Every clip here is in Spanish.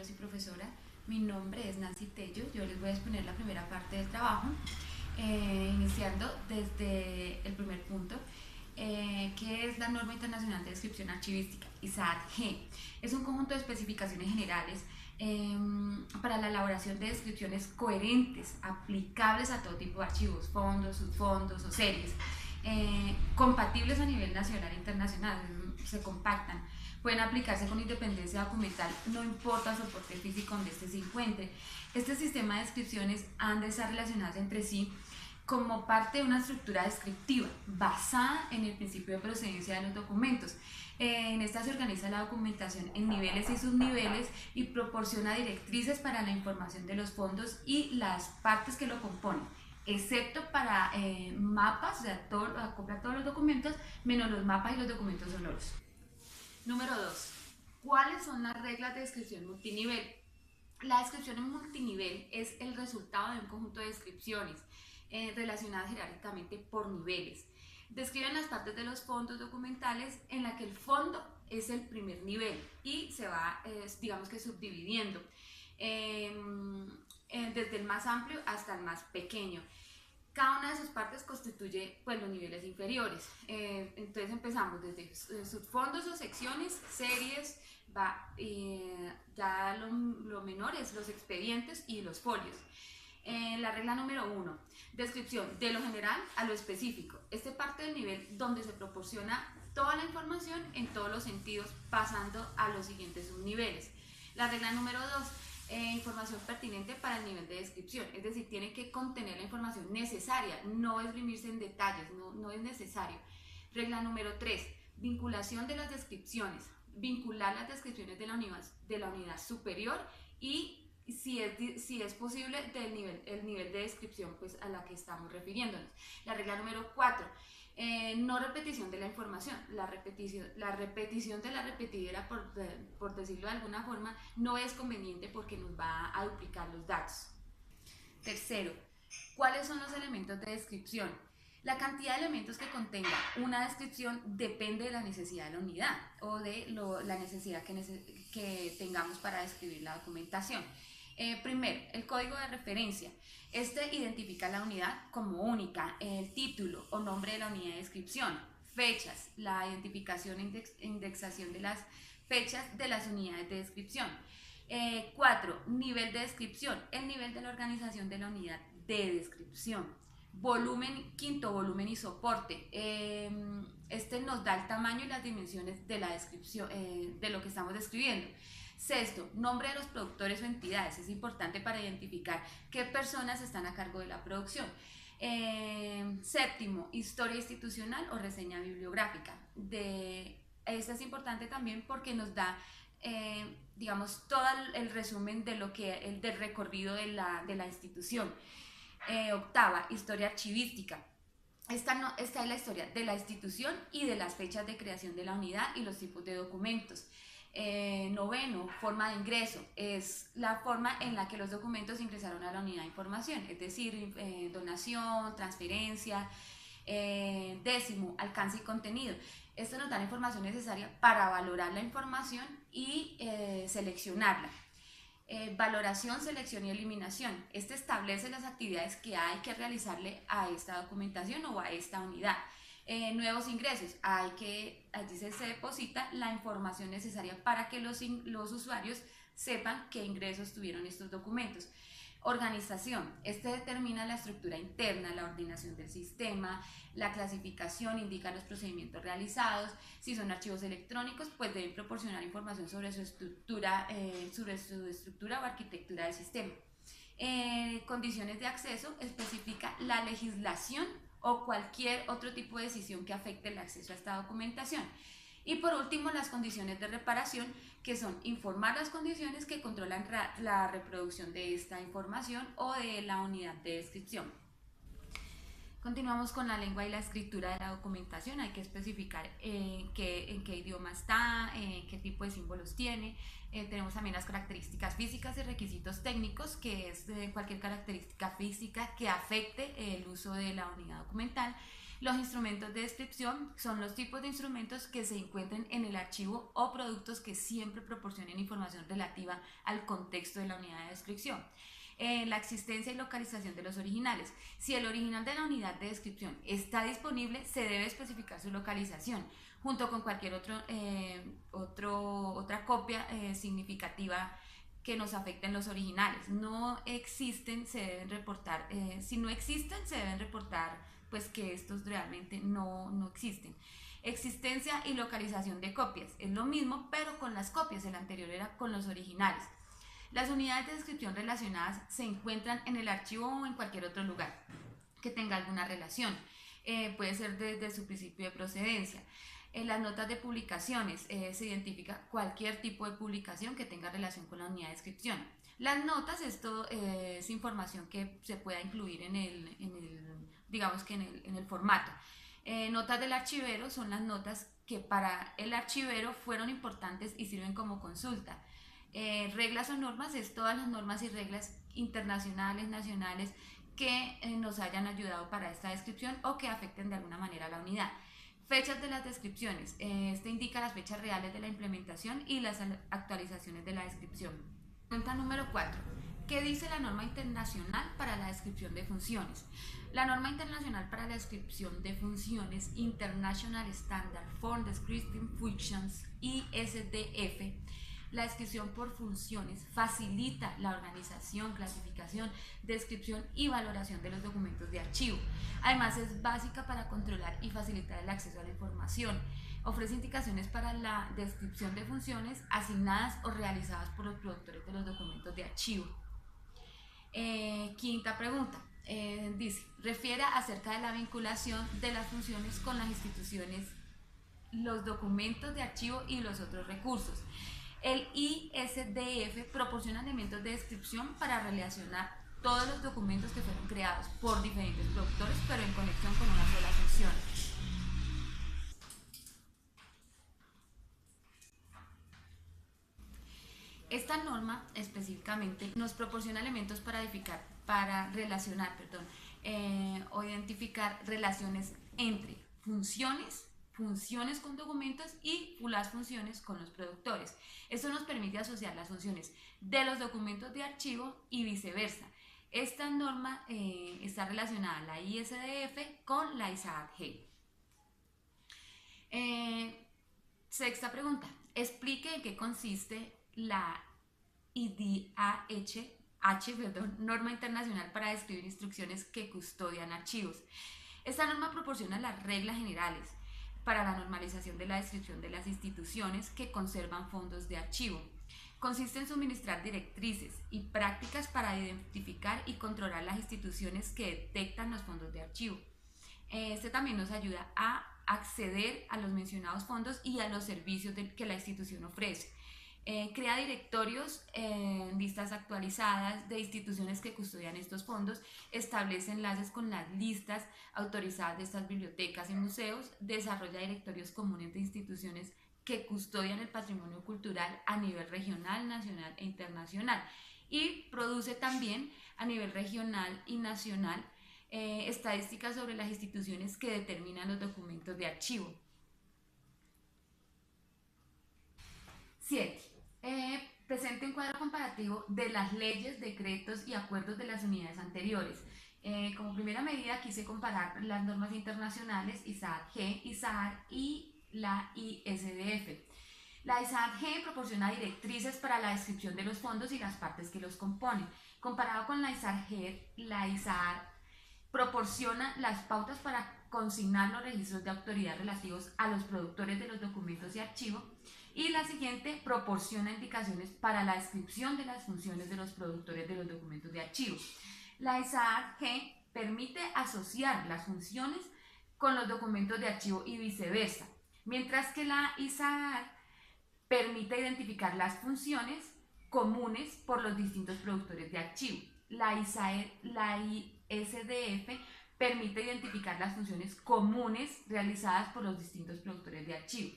compañeros y profesora. Mi nombre es Nancy Tello. Yo les voy a exponer la primera parte del trabajo, iniciando desde el primer punto, que es la Norma Internacional de Descripción Archivística, ISAAR-G. Es un conjunto de especificaciones generales para la elaboración de descripciones coherentes, aplicables a todo tipo de archivos, fondos, subfondos o series, compatibles a nivel nacional e internacional, se compactan, pueden aplicarse con independencia documental, no importa el soporte físico donde este se encuentre. Este sistema de descripciones han de estar relacionadas entre sí como parte de una estructura descriptiva basada en el principio de procedencia de los documentos. En esta se organiza la documentación en niveles y subniveles y proporciona directrices para la información de los fondos y las partes que lo componen, excepto para mapas, o sea, acopla todos los documentos, menos los mapas y los documentos sonoros. Número 2. ¿Cuáles son las reglas de descripción multinivel? La descripción en multinivel es el resultado de un conjunto de descripciones relacionadas jerárquicamente por niveles. Describen las partes de los fondos documentales en la que el fondo es el primer nivel y se va, digamos que subdividiendo desde el más amplio hasta el más pequeño. Cada una de sus partes constituye pues, los niveles inferiores. Entonces empezamos desde subfondos o secciones, series, ya lo menor es los expedientes y los folios. La regla número 1, descripción de lo general a lo específico. Este parte del nivel donde se proporciona toda la información en todos los sentidos, pasando a los siguientes subniveles. La regla número 2, información pertinente para el nivel de descripción, es decir, tiene que contener la información necesaria, no esgrimirse en detalles, no es necesario. Regla número 3, vinculación de las descripciones, vincular las descripciones de la unidad superior y si es posible el nivel de descripción pues, a la que estamos refiriéndonos. La regla número 4, no repetición de la información. La repetición de la repetidera, por decirlo de alguna forma, no es conveniente porque nos va a duplicar los datos. Tercero, ¿cuáles son los elementos de descripción? La cantidad de elementos que contenga una descripción depende de la necesidad de la unidad o de la necesidad que tengamos para describir la documentación. Primero, el código de referencia. Este identifica la unidad como única, el título o nombre de la unidad de descripción, fechas, la identificación e indexación de las fechas de las unidades de descripción. 4. Nivel de descripción, el nivel de la organización de la unidad de descripción. Volumen, quinto, volumen y soporte. Este nos da el tamaño y las dimensiones de la descripción, de lo que estamos describiendo. Sexto, nombre de los productores o entidades. Es importante para identificar qué personas están a cargo de la producción. Séptimo, historia institucional o reseña bibliográfica. Esta es importante también porque nos da, digamos, todo el resumen de del recorrido de la institución. Octava, historia archivística. Esta es la historia de la institución y de las fechas de creación de la unidad y los tipos de documentos. Noveno, forma de ingreso, es la forma en la que los documentos ingresaron a la unidad de información, es decir, donación, transferencia. Décimo, alcance y contenido. Esto nos da la información necesaria para valorar la información y seleccionarla. Valoración, selección y eliminación. Este establece las actividades que hay que realizarle a esta documentación o a esta unidad. Nuevos ingresos, allí se deposita la información necesaria para que los usuarios sepan qué ingresos tuvieron estos documentos. Organización, este determina la estructura interna, la ordenación del sistema, la clasificación, indica los procedimientos realizados. Si son archivos electrónicos, pues deben proporcionar información sobre su estructura o arquitectura del sistema. Condiciones de acceso, especifica la legislación o cualquier otro tipo de decisión que afecte el acceso a esta documentación. Y por último, las condiciones de reparación, que son informar las condiciones que controlan la reproducción de esta información o de la unidad de descripción. Continuamos con la lengua y la escritura de la documentación. Hay que especificar en qué idioma está, qué tipo de símbolos tiene. Tenemos también las características físicas y requisitos técnicos, que es cualquier característica física que afecte el uso de la unidad documental. Los instrumentos de descripción son los tipos de instrumentos que se encuentren en el archivo o productos que siempre proporcionen información relativa al contexto de la unidad de descripción. La existencia y localización de los originales. Si el original de la unidad de descripción está disponible, se debe especificar su localización, junto con cualquier otra copia significativa que nos afecten los originales. No existen, se deben reportar, si no existen, se deben reportar pues que estos realmente no existen. Existencia y localización de copias, es lo mismo pero con las copias, el anterior era con los originales. Las unidades de descripción relacionadas se encuentran en el archivo o en cualquier otro lugar que tenga alguna relación. Puede ser desde su principio de procedencia. En las notas de publicaciones se identifica cualquier tipo de publicación que tenga relación con la unidad de descripción. Las notas, esto es información que se pueda incluir en el formato. Notas del archivero son las notas que para el archivero fueron importantes y sirven como consulta. Reglas o normas es todas las normas y reglas internacionales, nacionales que nos hayan ayudado para esta descripción o que afecten de alguna manera a la unidad. Fechas de las descripciones. Este indica las fechas reales de la implementación y las actualizaciones de la descripción. Pregunta número 4. ¿Qué dice la norma internacional para la descripción de funciones? La norma internacional para la descripción de funciones, International Standard for Descripting Functions, ISDF, la descripción por funciones facilita la organización, clasificación, descripción y valoración de los documentos de archivo. Además es básica para controlar y facilitar el acceso a la información. Ofrece indicaciones para la descripción de funciones asignadas o realizadas por los productores de los documentos de archivo. Quinta pregunta. Dice, refiere acerca de la vinculación de las funciones con las instituciones, los documentos de archivo y los otros recursos. El ISDF proporciona elementos de descripción para relacionar todos los documentos que fueron creados por diferentes productores, pero en conexión con una sola función. Esta norma específicamente nos proporciona elementos para relacionar o identificar relaciones entre funciones con documentos y las funciones con los productores. Esto nos permite asociar las funciones de los documentos de archivo y viceversa. Esta norma está relacionada, la ISDF, con la ISAAD-G. Sexta pregunta. Explique en qué consiste la IDAH, Norma Internacional para Describir Instrucciones que Custodian Archivos. Esta norma proporciona las reglas generales para la normalización de la descripción de las instituciones que conservan fondos de archivo. Consiste en suministrar directrices y prácticas para identificar y controlar las instituciones que detectan los fondos de archivo. Este también nos ayuda a acceder a los mencionados fondos y a los servicios que la institución ofrece. Crea directorios en listas actualizadas de instituciones que custodian estos fondos, establece enlaces con las listas autorizadas de estas bibliotecas y museos, desarrolla directorios comunes de instituciones que custodian el patrimonio cultural a nivel regional, nacional e internacional, y produce también a nivel regional y nacional estadísticas sobre las instituciones que determinan los documentos de archivo. 7. Presente un cuadro comparativo de las leyes, decretos y acuerdos de las unidades anteriores. Como primera medida quise comparar las normas internacionales ISAAD-G, ISAAD y la ISDF. La ISAAD-G proporciona directrices para la descripción de los fondos y las partes que los componen. Comparado con la ISAAD-G, la ISAAD proporciona las pautas para consignar los registros de autoridad relativos a los productores de los documentos de archivo, y la siguiente proporciona indicaciones para la descripción de las funciones de los productores de los documentos de archivo. La ISAAD-G permite asociar las funciones con los documentos de archivo y viceversa, mientras que la ISAAD permite identificar las funciones comunes por los distintos productores de archivo. La ISDF permite identificar las funciones comunes realizadas por los distintos productores de archivo.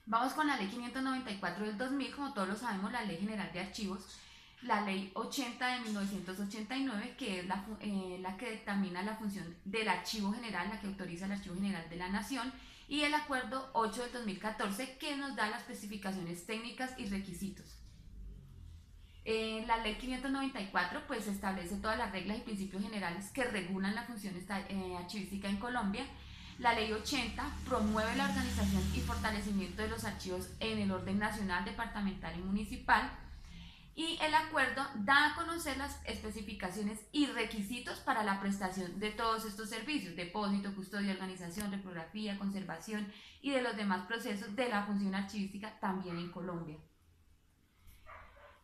Vamos con la Ley 594 del 2000, como todos lo sabemos, la Ley General de Archivos. la Ley 80 de 1989, que es la que determina la función del Archivo General, la que autoriza el Archivo General de la Nación, y el Acuerdo 8 del 2014, que nos da las especificaciones técnicas y requisitos. La Ley 594 pues establece todas las reglas y principios generales que regulan la función archivística en Colombia. La Ley 80 promueve la organización y fortalecimiento de los archivos en el orden nacional, departamental y municipal. Y el acuerdo da a conocer las especificaciones y requisitos para la prestación de todos estos servicios: depósito, custodia, organización, reprografía, conservación y de los demás procesos de la función archivística también en Colombia.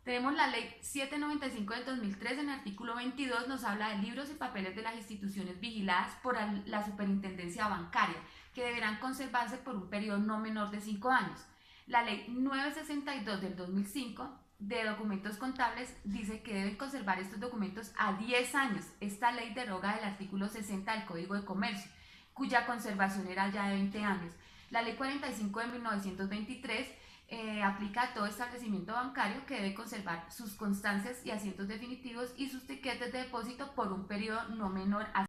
Tenemos la Ley 795 del 2003, en el artículo 22 nos habla de libros y papeles de las instituciones vigiladas por la Superintendencia Bancaria, que deberán conservarse por un periodo no menor de 5 años. La Ley 962 del 2005 de documentos contables dice que deben conservar estos documentos a 10 años. Esta ley deroga el artículo 60 del Código de Comercio, cuya conservación era ya de 20 años. La Ley 45 de 1923 aplica a todo establecimiento bancario que debe conservar sus constancias y asientos definitivos y sus tiquetes de depósito por un periodo no menor a